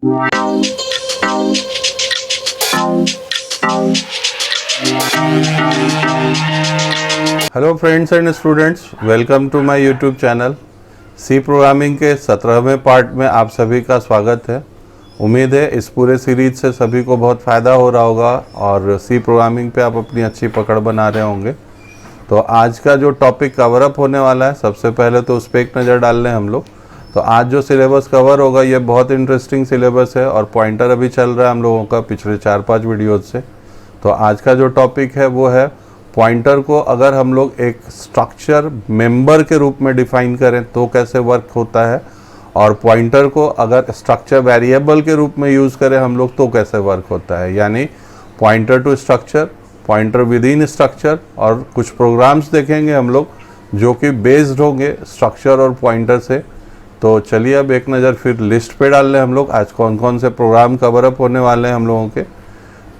Hello friends and students, welcome to my YouTube channel. C programming के 17वें part में आप सभी का स्वागत है। उम्मीद है इस पूरे सीरीज से सभी को बहुत फ़ायदा हो रहा होगा और सी प्रोग्रामिंग पे आप अपनी अच्छी पकड़ बना रहे होंगे। तो आज का जो टॉपिक कवर अप होने वाला है, सबसे पहले तो उस पर एक नज़र डाल लें हम लोग। तो आज जो सिलेबस कवर होगा ये बहुत इंटरेस्टिंग सिलेबस है और पॉइंटर अभी चल रहा है हम लोगों का पिछले 4-5 वीडियोज़ से। तो आज का जो टॉपिक है वो है पॉइंटर को अगर हम लोग एक स्ट्रक्चर मेंबर के रूप में डिफाइन करें तो कैसे वर्क होता है, और पॉइंटर को अगर स्ट्रक्चर वेरिएबल के रूप में यूज़ करें हम लोग तो कैसे वर्क होता है। यानी pointer to structure, pointer within structure, और कुछ प्रोग्राम्स देखेंगे हम लोग जो कि बेस्ड होंगे स्ट्रक्चर और पॉइंटर से। तो चलिए अब एक नज़र फिर लिस्ट पे डाल लें हम लोग आज कौन कौन से प्रोग्राम कवर अप होने वाले हैं हम लोगों के।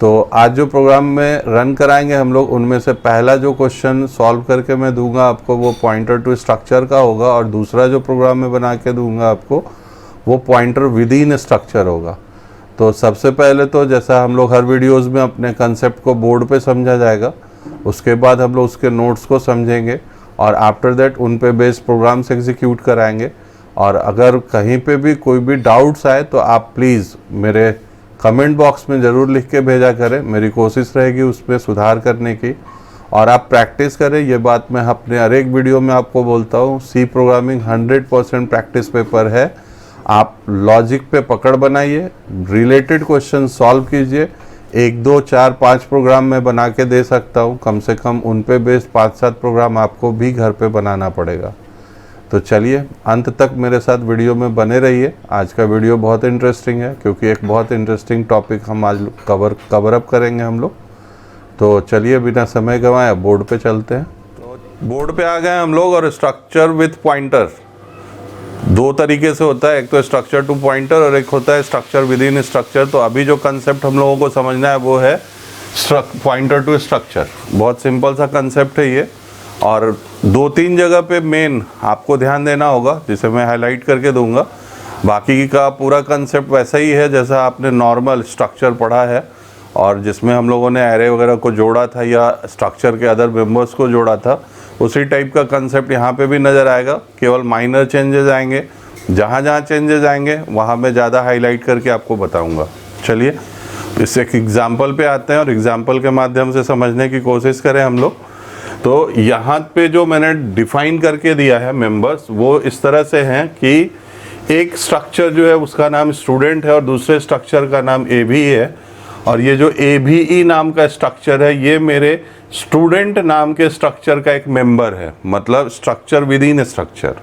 तो आज जो प्रोग्राम में रन कराएंगे हम लोग उनमें से पहला जो क्वेश्चन सॉल्व करके मैं दूंगा आपको वो पॉइंटर टू स्ट्रक्चर का होगा, और दूसरा जो प्रोग्राम में बना के दूंगा आपको वो पॉइंटर विद इन स्ट्रक्चर होगा। तो सबसे पहले तो जैसा हम लोग हर वीडियोस में अपने कंसेप्ट को बोर्ड पे समझा जाएगा, उसके बाद हम लोग उसके नोट्स को समझेंगे और आफ्टर दैट उन पे बेस्ड प्रोग्राम्स एग्जीक्यूट कराएंगे। और अगर कहीं पे भी कोई भी डाउट्स आए तो आप प्लीज़ मेरे कमेंट बॉक्स में ज़रूर लिख के भेजा करें, मेरी कोशिश रहेगी उसमें सुधार करने की। और आप प्रैक्टिस करें, ये बात मैं अपने हर एक वीडियो में आपको बोलता हूँ। सी प्रोग्रामिंग 100% प्रैक्टिस पेपर है। आप लॉजिक पे पकड़ बनाइए, रिलेटेड क्वेश्चन सॉल्व कीजिए। 1, 2, 4, 5 प्रोग्राम मैं बना के दे सकता हूँ, कम से कम उन पे बेस्ड 5-7 प्रोग्राम आपको भी घर पे बनाना पड़ेगा। तो चलिए अंत तक मेरे साथ वीडियो में बने रहिए। आज का वीडियो बहुत इंटरेस्टिंग है क्योंकि एक बहुत इंटरेस्टिंग टॉपिक हम आज कवर अप करेंगे हम लोग। तो चलिए बिना समय गंवाए बोर्ड पे चलते हैं। तो बोर्ड पे आ गए हम लोग, और स्ट्रक्चर विथ पॉइंटर दो तरीके से होता है, एक तो स्ट्रक्चर टू पॉइंटर और एक होता है स्ट्रक्चर विद इन स्ट्रक्चर। तो अभी जो कंसेप्ट हम लोगों को समझना है वो है पॉइंटर टू स्ट्रक्चर। बहुत सिंपल सा कंसेप्ट है ये, और 2-3 जगह पे मेन आपको ध्यान देना होगा जिसे मैं हाईलाइट करके दूंगा। बाकी का पूरा कंसेप्ट वैसा ही है जैसा आपने नॉर्मल स्ट्रक्चर पढ़ा है, और जिसमें हम लोगों ने एरे वगैरह को जोड़ा था या स्ट्रक्चर के अदर मेंबर्स को जोड़ा था, उसी टाइप का कंसेप्ट यहाँ पे भी नज़र आएगा। केवल माइनर चेंजेस आएंगे, जहाँ जहाँ चेंजेस आएंगे वहाँ मैं ज़्यादा हाईलाइट करके आपको बताऊँगा। चलिए इस एक एग्ज़ाम्पल पे आते हैं और एग्ज़ाम्पल के माध्यम से समझने की कोशिश करें हम लोग। तो यहाँ पे जो मैंने डिफाइन करके दिया है मेंबर्स वो इस तरह से हैं कि एक स्ट्रक्चर जो है उसका नाम स्टूडेंट है और दूसरे स्ट्रक्चर का नाम एबी है, और ये जो एबीई नाम का स्ट्रक्चर है ये मेरे स्टूडेंट नाम के स्ट्रक्चर का एक मेंबर है, मतलब structure with in structure.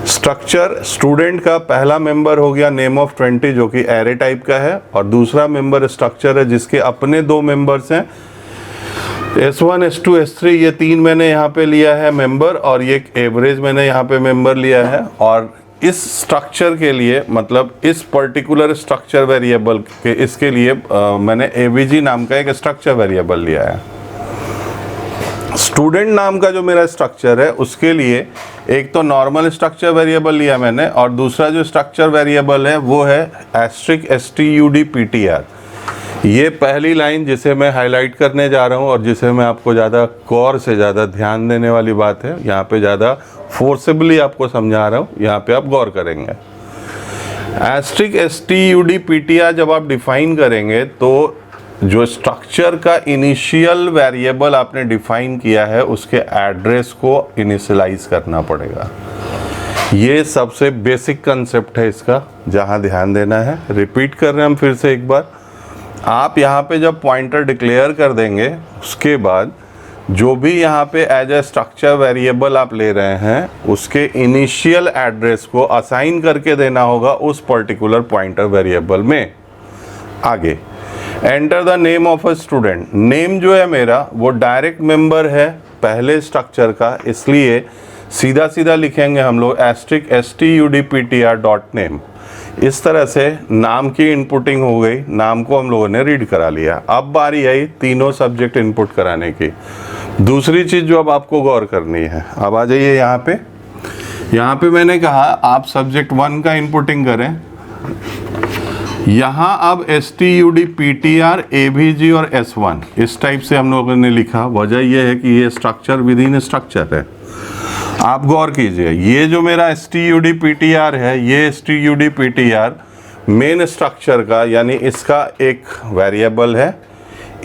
Structure student का पहला मेंबर हो गया नेम ऑफ 20 जो कि एरे टाइप का है, और दूसरा मेंबर स्ट्रक्चर है जिसके अपने 2 मेंबर्स हैं S1, S2, S3। ये 3 मैंने यहाँ पे लिया है मेंबर, और ये एक एवरेज मैंने यहाँ पे मेंबर लिया है। और इस स्ट्रक्चर के लिए मतलब इस पर्टिकुलर स्ट्रक्चर वेरिएबल के इसके लिए मैंने AVG नाम का एक स्ट्रक्चर वेरिएबल लिया है। स्टूडेंट नाम का जो मेरा स्ट्रक्चर है उसके लिए एक तो नॉर्मल स्ट्रक्चर वेरिएबल लिया मैंने, और दूसरा जो स्ट्रक्चर वेरिएबल है वो है *studptr। ये पहली लाइन जिसे मैं हाईलाइट करने जा रहा हूँ और जिसे मैं आपको ज़्यादा गौर से ज़्यादा ध्यान देने वाली बात है, यहाँ पे ज़्यादा फोर्सेबली आपको समझा रहा हूँ, यहाँ पे आप गौर करेंगे। *studptr जब आप डिफाइन करेंगे तो जो स्ट्रक्चर का इनिशियल वेरिएबल आपने डिफाइन किया है उसके एड्रेस को इनिशियलाइज करना पड़ेगा। ये सबसे बेसिक कंसेप्ट है इसका, जहाँ ध्यान देना है। रिपीट कर रहे हैं हम फिर से एक बार। आप यहाँ पे जब पॉइंटर डिक्लेयर कर देंगे उसके बाद जो भी यहाँ पे एज ए स्ट्रक्चर वेरिएबल आप ले रहे हैं उसके इनिशियल एड्रेस को असाइन करके देना होगा उस पर्टिकुलर पॉइंटर वेरिएबल में। आगे enter the name of a student. Name जो है मेरा वो डायरेक्ट मेंबर है पहले स्ट्रक्चर का, इसलिए सीधा सीधा लिखेंगे हम लोग *studptr.name। इस तरह से नाम की इनपुटिंग हो गई, नाम को हम लोगों ने रीड करा लिया। अब बारी आई तीनों सब्जेक्ट इनपुट कराने की। दूसरी चीज़ जो अब आपको गौर करनी है, अब आ जाइए यहाँ पे मैंने कहा आप सब्जेक्ट 1 का इनपुटिंग करें यहाँ अब STUD PTR AVG और S1 इस टाइप से हम लोगों ने लिखा। वजह यह है कि ये स्ट्रक्चर विद इन स्ट्रक्चर है। आप गौर कीजिए, ये जो मेरा STUD PTR है, ये STUD PTR मेन स्ट्रक्चर का यानी इसका एक वेरिएबल है,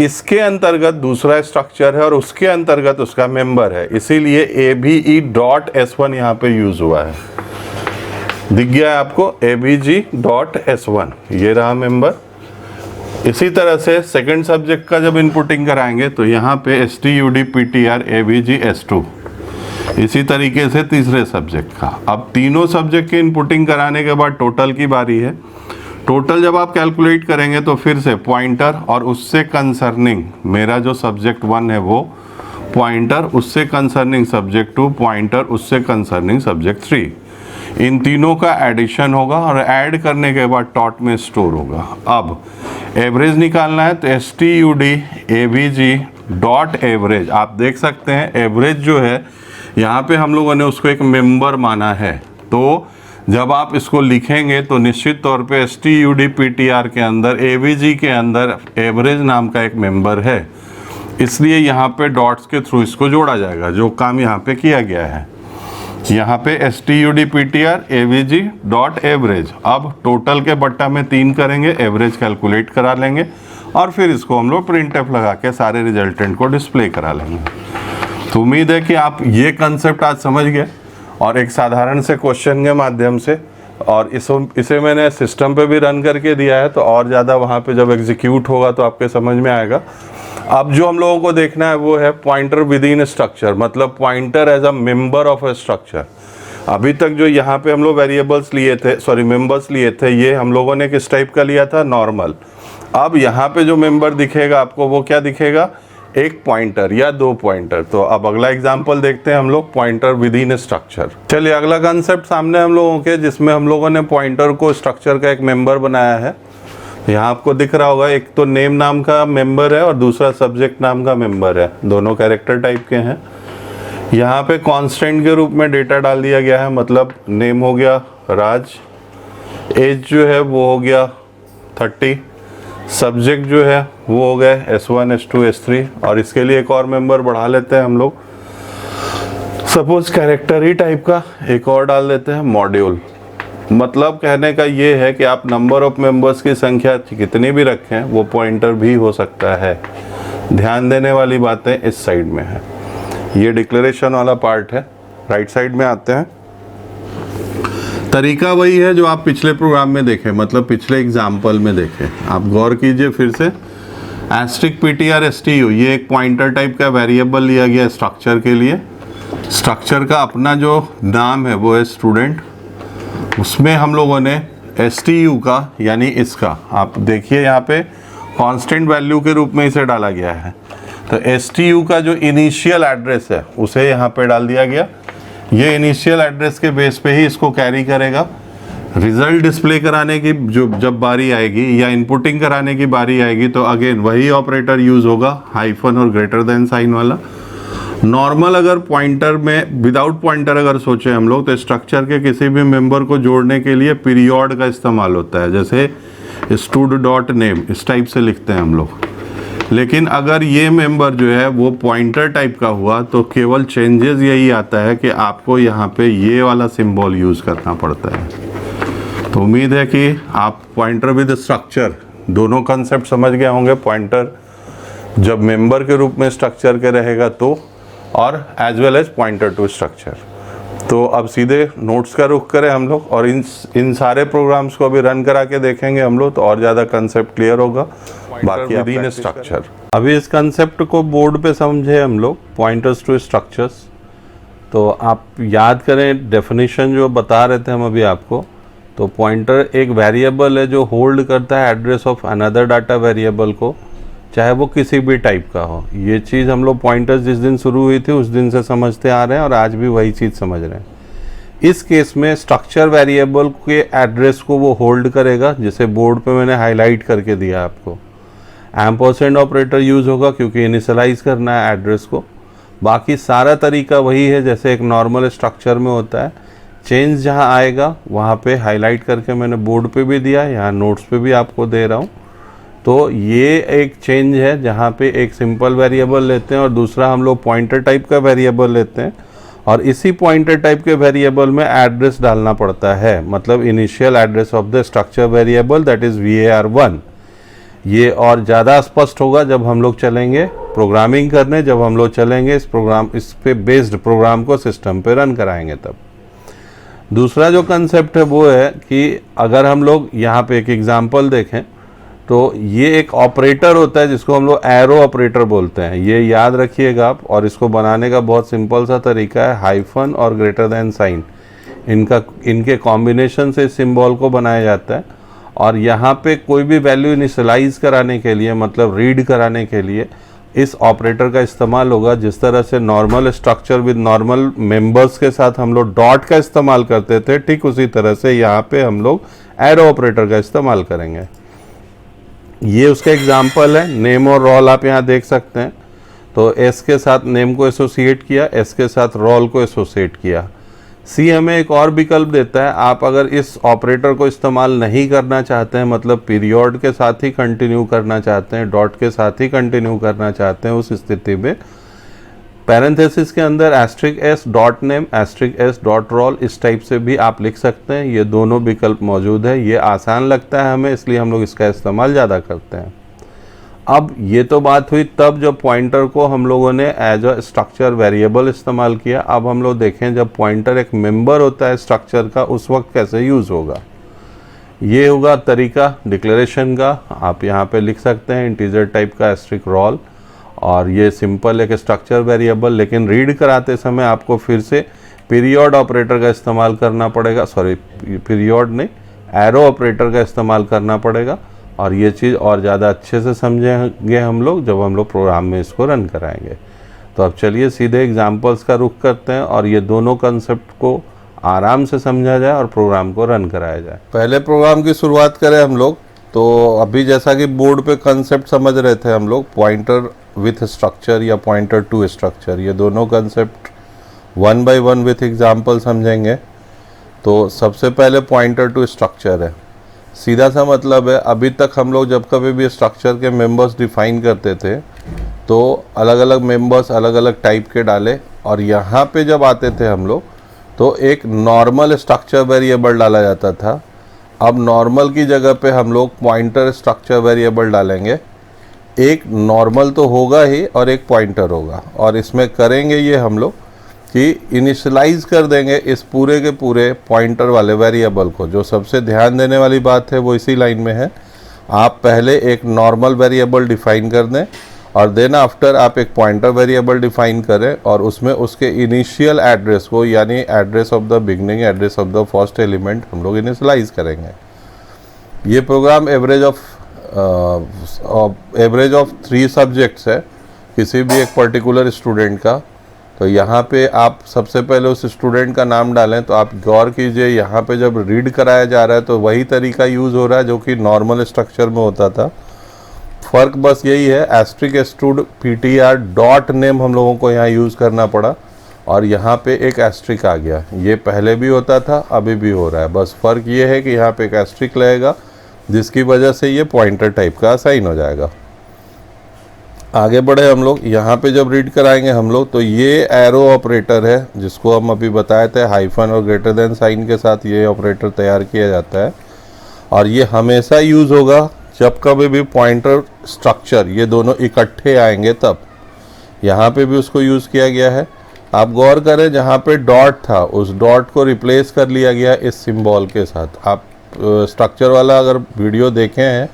इसके अंतर्गत दूसरा स्ट्रक्चर है और उसके अंतर्गत उसका मेंबर है, इसीलिए AVE.S1 यहाँ पे यूज हुआ है। दिख गया है आपको AVG.S1, ये रहा मेंबर। इसी तरह से सेकंड सब्जेक्ट का जब इनपुटिंग कराएंगे तो यहाँ पे STUD PTR AVG S2, इसी तरीके से तीसरे सब्जेक्ट का। अब तीनों सब्जेक्ट की इनपुटिंग कराने के बाद टोटल की बारी है। टोटल जब आप कैलकुलेट करेंगे तो फिर से पॉइंटर और उससे कंसर्निंग मेरा जो सब्जेक्ट 1 है वो पॉइंटर, उससे कंसर्निंग सब्जेक्ट 2 पॉइंटर, उससे कंसर्निंग सब्जेक्ट 3, इन तीनों का एडिशन होगा और ऐड करने के बाद टॉट में स्टोर होगा। अब एवरेज निकालना है तो STUD AVG.एवरेज, आप देख सकते हैं एवरेज जो है यहाँ पे हम लोगों ने उसको एक मेंबर माना है। तो जब आप इसको लिखेंगे तो निश्चित तौर पे STUD PTR के अंदर AVG के अंदर एवरेज नाम का एक मेंबर है, इसलिए यहाँ पे डॉट्स के थ्रू इसको जोड़ा जाएगा, जो काम यहाँ पे किया गया है। यहाँ पे STUD PTR AVG.एवरेज। अब टोटल के बट्टा में 3 करेंगे, एवरेज कैलकुलेट करा लेंगे और फिर इसको हम लोग printf लगा के सारे रिजल्टेंट को डिस्प्ले करा लेंगे। तो उम्मीद है कि आप ये कंसेप्ट आज समझ गए और एक साधारण से क्वेश्चन के माध्यम से, और इसे मैंने सिस्टम पे भी रन करके दिया है, तो और ज़्यादा वहाँ पे जब एग्जीक्यूट होगा तो आपके समझ में आएगा। अब जो हम लोगों को देखना है वो है पॉइंटर विद इन स्ट्रक्चर, मतलब pointer as a member of a structure. अभी तक जो यहाँ पे हम लोग वेरिएबल्स लिए थे, सॉरी मेंबर्स लिए थे, ये हम लोगों ने किस टाइप का लिया था, नॉर्मल। अब यहाँ पे जो मेंबर दिखेगा आपको वो क्या दिखेगा, एक पॉइंटर या 2 पॉइंटर। तो अब अगला एग्जांपल देखते हैं हम लोग, पॉइंटर विद इन स्ट्रक्चर। चलिए अगला कंसेप्ट सामने हम लोगों के, जिसमें हम लोगों ने पॉइंटर को स्ट्रक्चर का एक मेंबर बनाया है। यहाँ आपको दिख रहा होगा, एक तो नेम नाम का मेंबर है और दूसरा सब्जेक्ट नाम का मेंबर है, दोनों कैरेक्टर टाइप के हैं। यहाँ पे कांस्टेंट के रूप में डेटा डाल दिया गया है, मतलब नेम हो गया राज, एज जो है वो हो गया 30, सब्जेक्ट जो है वो हो गए S1 S2 S3, और इसके लिए एक और मेंबर बढ़ा लेते हैं हम लोग, सपोज कैरेक्टर ही टाइप का एक और डाल देते हैं, मॉड्यूल। मतलब कहने का ये है कि आप नंबर ऑफ मेंबर्स की संख्या कितनी भी रखें वो पॉइंटर भी हो सकता है। ध्यान देने वाली बातें इस साइड में है, ये डिक्लेरेशन वाला पार्ट है। राइट साइड में आते हैं, तरीका वही है जो आप पिछले प्रोग्राम में देखें, मतलब पिछले एग्जाम्पल में देखें। आप गौर कीजिए फिर से, एस्ट्रिक PTR STU, ये एक पॉइंटर टाइप का वेरिएबल लिया गया स्ट्रक्चर के लिए। स्ट्रक्चर का अपना जो नाम है वो है स्टूडेंट, उसमें हम लोगों ने STU का यानी इसका, आप देखिए यहाँ पे कांस्टेंट वैल्यू के रूप में इसे डाला गया है। तो STU का जो इनिशियल एड्रेस है उसे यहाँ पे डाल दिया गया। ये इनिशियल एड्रेस के बेस पे ही इसको कैरी करेगा। रिजल्ट डिस्प्ले कराने की जब बारी आएगी या इनपुटिंग कराने की बारी आएगी तो अगेन वही ऑपरेटर यूज होगा, हाइफन और ग्रेटर देन साइन वाला। नॉर्मल अगर पॉइंटर में विदाउट पॉइंटर अगर सोचें हम लोग तो स्ट्रक्चर के किसी भी मेंबर को जोड़ने के लिए पीरियड का इस्तेमाल होता है, जैसे stud.name इस टाइप से लिखते हैं हम लोग। लेकिन अगर ये मेंबर जो है वो पॉइंटर टाइप का हुआ तो केवल चेंजेस यही आता है कि आपको यहाँ पे ये वाला सिंबल यूज़ करना पड़ता है। तो उम्मीद है कि आप पॉइंटर विद स्ट्रक्चर दोनों कंसेप्ट समझ गए होंगे। पॉइंटर जब मेंबर के रूप में स्ट्रक्चर के रहेगा तो, और as well as pointer to structure. तो अब सीधे नोट्स का रुख करें हम लोग और इन सारे प्रोग्राम्स को अभी रन करा के देखेंगे हम लोग, तो और ज़्यादा कंसेप्ट क्लियर होगा। बाकी विद इन स्ट्रक्चर, अभी इस कंसेप्ट को बोर्ड पे समझे हम लोग, पॉइंटर्स टू स्ट्रक्चर्स। तो आप याद करें डेफिनेशन जो बता रहे थे हम अभी आपको, तो पॉइंटर एक वेरिएबल है जो होल्ड करता है address of another data variable को, चाहे वो किसी भी टाइप का हो। ये चीज़ हम लोग पॉइंटर्स जिस दिन शुरू हुई थी उस दिन से समझते आ रहे हैं और आज भी वही चीज़ समझ रहे हैं। इस केस में स्ट्रक्चर वेरिएबल के एड्रेस को वो होल्ड करेगा, जिसे बोर्ड पे मैंने हाईलाइट करके दिया आपको। एम्परसेंड ऑपरेटर यूज़ होगा क्योंकि इनिशियलाइज करना है एड्रेस को। बाकी सारा तरीका वही है जैसे एक नॉर्मल स्ट्रक्चर में होता है, चेंज जहाँ आएगा वहाँ पे हाईलाइट करके मैंने बोर्ड पे भी दिया, यहाँ नोट्स पे भी आपको दे रहा हूँ। तो ये एक चेंज है जहाँ पे एक सिंपल वेरिएबल लेते हैं और दूसरा हम लोग पॉइंटर टाइप का वेरिएबल लेते हैं, और इसी पॉइंटर टाइप के वेरिएबल में एड्रेस डालना पड़ता है, मतलब initial address of the structure variable, that is var1। ये और ज़्यादा स्पष्ट होगा जब हम लोग चलेंगे प्रोग्रामिंग करने, जब हम लोग चलेंगे इस पे बेस्ड प्रोग्राम को सिस्टम पे रन कराएंगे तब। दूसरा जो कंसेप्ट है वो है कि अगर हम लोग यहाँ पे एक एग्जांपल देखें तो ये एक ऑपरेटर होता है जिसको हम लोग एरो ऑपरेटर बोलते हैं, ये याद रखिएगा आप। और इसको बनाने का बहुत सिंपल सा तरीका है, हाइफन और ग्रेटर देन साइन, इनके कॉम्बिनेशन से सिंबल को बनाया जाता है। और यहाँ पे कोई भी वैल्यू इनिशियलाइज कराने के लिए, मतलब रीड कराने के लिए इस ऑपरेटर का इस्तेमाल होगा। जिस तरह से normal structure with normal members के साथ हम लोग डॉट का इस्तेमाल करते थे, ठीक उसी तरह से यहाँ पे हम लोग एरो ऑपरेटर का इस्तेमाल करेंगे। ये उसका एग्जाम्पल है, नेम और रोल आप यहाँ देख सकते हैं। तो एस के साथ नेम को एसोसिएट किया, एस के साथ रोल को एसोसिएट किया। सी हमें एक और विकल्प देता है, आप अगर इस ऑपरेटर को इस्तेमाल नहीं करना चाहते हैं, मतलब पीरियड के साथ ही कंटिन्यू करना चाहते हैं, डॉट के साथ ही कंटिन्यू करना चाहते हैं, उस स्थिति में पैरेंथेसिस के अंदर asterisk S dot name, asterisk S dot roll, इस टाइप से भी आप लिख सकते हैं। ये दोनों विकल्प मौजूद है। ये आसान लगता है हमें, इसलिए हम लोग इसका इस्तेमाल ज़्यादा करते हैं। अब ये तो बात हुई तब जब पॉइंटर को हम लोगों ने एज अ स्ट्रक्चर वेरिएबल इस्तेमाल किया। अब हम लोग देखें जब पॉइंटर एक मेंबर होता है स्ट्रक्चर का, उस वक्त कैसे यूज़ होगा। ये होगा तरीका डिक्लेरेशन का, आप यहाँ पे लिख सकते हैं इंटीजर टाइप का एस्ट्रिक रोल, और ये सिंपल एक स्ट्रक्चर वेरिएबल। लेकिन रीड कराते समय आपको फिर से पीरियड ऑपरेटर का इस्तेमाल करना पड़ेगा, सॉरी पीरियड नहीं, एरो ऑपरेटर का इस्तेमाल करना पड़ेगा। और ये चीज़ और ज़्यादा अच्छे से समझेंगे हम लोग जब हम लोग प्रोग्राम में इसको रन कराएंगे। तो अब चलिए सीधे एग्जांपल्स का रुख करते हैं और ये दोनों कंसेप्ट को आराम से समझा जाए और प्रोग्राम को रन कराया जाए। पहले प्रोग्राम की शुरुआत करें हम लोग। तो अभी जैसा कि बोर्ड पे कंसेप्ट समझ रहे थे हम लोग, पॉइंटर विथ स्ट्रक्चर या पॉइंटर टू स्ट्रक्चर, ये दोनों concept one by one with example समझेंगे। तो सबसे पहले पॉइंटर टू स्ट्रक्चर है, सीधा सा मतलब है अभी तक हम लोग जब कभी भी स्ट्रक्चर के मेंबर्स डिफाइन करते थे तो अलग अलग मेंबर्स अलग अलग टाइप के डाले, और यहाँ पे जब आते थे हम लोग तो एक नॉर्मल स्ट्रक्चर वेरिएबल डाला जाता था। अब नॉर्मल की जगह पे हम लोग पॉइंटर स्ट्रक्चर वेरिएबल डालेंगे। एक नॉर्मल तो होगा ही और एक पॉइंटर होगा, और इसमें करेंगे ये हम लोग कि इनिशियलाइज कर देंगे इस पूरे के पूरे पॉइंटर वाले वेरिएबल को। जो सबसे ध्यान देने वाली बात है वो इसी लाइन में है, आप पहले एक नॉर्मल वेरिएबल डिफाइन कर दें और देन आफ्टर आप एक पॉइंटर वेरिएबल डिफाइन करें और उसमें उसके इनिशियल एड्रेस को, यानी address of the beginning, address of the first element हम लोग इनिशियलाइज करेंगे। ये प्रोग्राम एवरेज ऑफ 3 सब्जेक्ट्स है किसी भी एक पर्टिकुलर स्टूडेंट का। तो यहाँ पे आप सबसे पहले उस स्टूडेंट का नाम डालें। तो आप गौर कीजिए यहाँ पे जब रीड कराया जा रहा है तो वही तरीका यूज़ हो रहा है जो कि नॉर्मल स्ट्रक्चर में होता था। फ़र्क बस यही है, asterisk stud PTR dot name हम लोगों को यहाँ यूज़ करना पड़ा और यहाँ पे एक एस्ट्रिक आ गया। ये पहले भी होता था, अभी भी हो रहा है। बस फ़र्क ये है कि यहाँ पे एक एस्ट्रिक लगेगा जिसकी वजह से ये पॉइंटर टाइप का साइन हो जाएगा। आगे बढ़े हम लोग, यहाँ पे जब रीड कराएंगे हम लोग तो ये एरो ऑपरेटर है जिसको हम अभी बताए थे, हाइफन और ग्रेटर देन साइन के साथ ये ऑपरेटर तैयार किया जाता है। और ये हमेशा यूज़ होगा जब कभी भी पॉइंटर स्ट्रक्चर ये दोनों इकट्ठे आएंगे तब। यहाँ पे भी उसको यूज़ किया गया है। आप गौर करें जहाँ पे डॉट था उस डॉट को रिप्लेस कर लिया गया इस सिंबल के साथ। आप स्ट्रक्चर वाला अगर वीडियो देखे हैं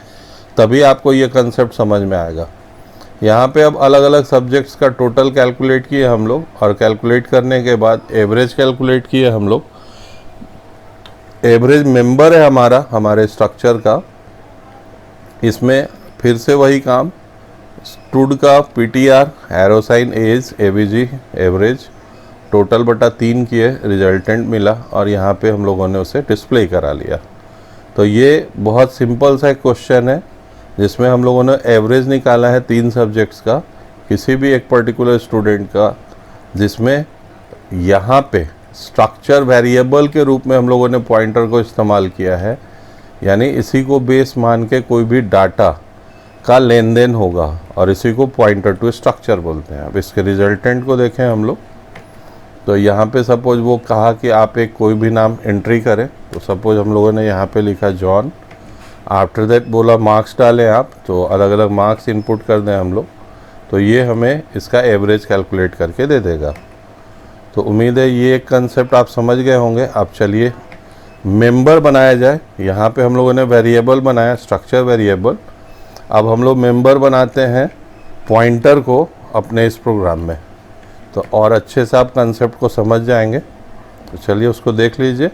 तभी आपको ये कंसेप्ट समझ में आएगा। यहाँ पे अब अलग अलग सब्जेक्ट्स का टोटल कैलकुलेट किए हम लोग, और कैलकुलेट करने के बाद एवरेज कैलकुलेट किए हम लोग। एवरेज मेंबर है हमारा, हमारे स्ट्रक्चर का। इसमें फिर से वही काम, स्टूड का PTR arrow sign as AVG average total बटा 3 किए, रिजल्टेंट मिला और यहाँ पे हम लोगों ने उसे डिस्प्ले करा लिया। तो ये बहुत सिंपल सा एक क्वेश्चन है जिसमें हम लोगों ने एवरेज निकाला है 3 सब्जेक्ट्स का, किसी भी एक पर्टिकुलर स्टूडेंट का, जिसमें यहाँ पे स्ट्रक्चर वेरिएबल के रूप में हम लोगों ने पॉइंटर को इस्तेमाल किया है, यानी इसी को बेस मान के कोई भी डाटा का लेन देन होगा और इसी को पॉइंटर टू स्ट्रक्चर बोलते हैं। अब इसके रिजल्टेंट को देखें हम लोग, तो यहाँ पे सपोज वो कहा कि आप एक कोई भी नाम एंट्री करें, तो सपोज हम लोगों ने यहाँ पे लिखा जॉन, आफ्टर दैट बोला मार्क्स डालें आप, तो अलग अलग मार्क्स इनपुट कर दें हम लोग, तो ये हमें इसका एवरेज कैलकुलेट करके दे देगा। तो उम्मीद है ये एक कंसेप्ट आप समझ गए होंगे। अब चलिए मेंबर बनाया जाए। यहाँ पे हम लोगों ने वेरिएबल बनाया, स्ट्रक्चर वेरिएबल। अब हम लोग मेंबर बनाते हैं पॉइंटर को अपने इस प्रोग्राम में, तो और अच्छे से आप कंसेप्ट को समझ जाएंगे। तो चलिए उसको देख लीजिए।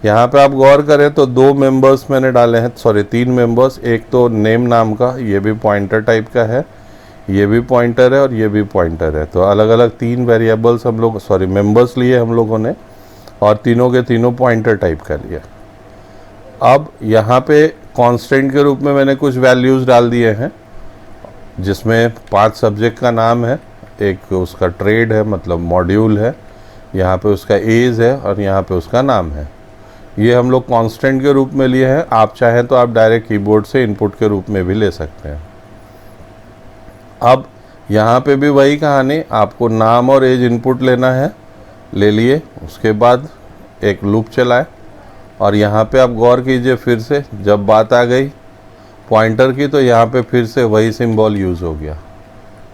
यहाँ पे आप गौर करें तो 2 मेंबर्स मैंने डाले हैं, सॉरी 3 मेंबर्स। एक तो नेम नाम का, ये भी पॉइंटर टाइप का है, ये भी पॉइंटर है और ये भी पॉइंटर है। तो अलग अलग 3 वेरिएबल्स हम लोग मेंबर्स लिए हम लोगों ने, और तीनों के तीनों पॉइंटर टाइप का लिया। अब यहाँ पे कांस्टेंट के रूप में मैंने कुछ वैल्यूज़ डाल दिए हैं, जिसमें 5 सब्जेक्ट का नाम है, एक उसका ट्रेड है मतलब मॉड्यूल है, यहाँ पे उसका एज है और यहाँ पे उसका नाम है। ये हम लोग कांस्टेंट के रूप में लिए हैं। आप चाहें तो आप डायरेक्ट कीबोर्ड से इनपुट के रूप में भी ले सकते हैं। अब यहाँ पे भी वही कहानी, आपको नाम और एज इनपुट लेना है, ले लिए। उसके बाद एक लूप चलाए और यहाँ पे आप गौर कीजिए, फिर से जब बात आ गई पॉइंटर की, तो यहाँ पे फिर से वही सिंबल यूज़ हो गया।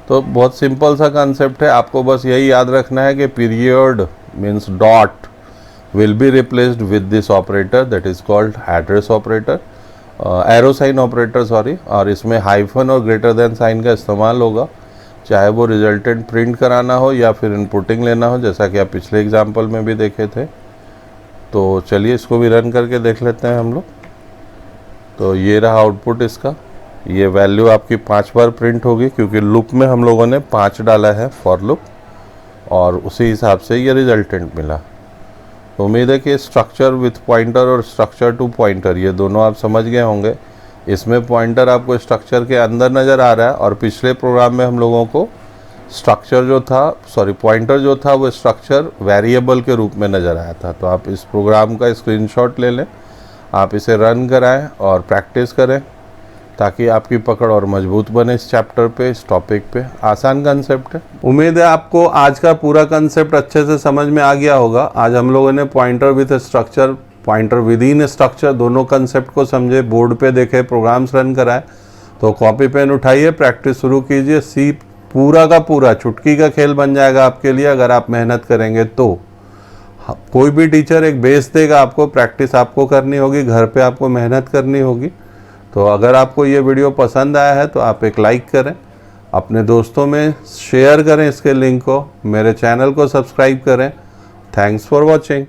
तो बहुत सिंपल सा कंसेप्ट है, आपको बस यही याद रखना है कि period means dot will be replaced with this operator that is called address operator, arrow sign operator sorry, और इसमें हाइफन और ग्रेटर देन साइन का इस्तेमाल होगा, चाहे वो रिजल्टेंट प्रिंट कराना हो या फिर इनपुटिंग लेना हो, जैसा कि आप पिछले एग्जाम्पल में भी देखे थे। तो चलिए इसको भी रन करके देख लेते हैं हम लोग। तो ये रहा आउटपुट इसका। ये वैल्यू आपकी 5 बार प्रिंट होगी, क्योंकि लूप में हम लोगों ने 5 डाला है फॉर लूप, और उसी हिसाब से ये रिजल्टेंट मिला। तो उम्मीद है कि स्ट्रक्चर विथ पॉइंटर और स्ट्रक्चर टू पॉइंटर ये दोनों आप समझ गए होंगे। इसमें पॉइंटर आपको स्ट्रक्चर के अंदर नज़र आ रहा है, और पिछले प्रोग्राम में हम लोगों को स्ट्रक्चर जो था, सॉरी पॉइंटर जो था, वो स्ट्रक्चर वेरिएबल के रूप में नज़र आया था। तो आप इस प्रोग्राम का स्क्रीनशॉट ले लें, आप इसे रन कराएं और प्रैक्टिस करें, ताकि आपकी पकड़ और मजबूत बने इस चैप्टर पे, इस टॉपिक पे। आसान कंसेप्ट है। उम्मीद है आपको आज का पूरा कंसेप्ट अच्छे से समझ में आ गया होगा। आज हम लोगों ने pointer with structure, pointer within structure, दोनों कंसेप्ट को समझे, बोर्ड पे देखे, प्रोग्राम्स रन कराए। तो कॉपी पेन उठाइए, प्रैक्टिस शुरू कीजिए। सी पूरा का पूरा चुटकी का खेल बन जाएगा आपके लिए, अगर आप मेहनत करेंगे तो। कोई भी टीचर एक बेस देगा आपको, प्रैक्टिस आपको करनी होगी, घर पे आपको मेहनत करनी होगी। तो अगर आपको ये वीडियो पसंद आया है तो आप एक लाइक करें, अपने दोस्तों में शेयर करें इसके लिंक को, मेरे चैनल को सब्सक्राइब करें। Thanks for watching.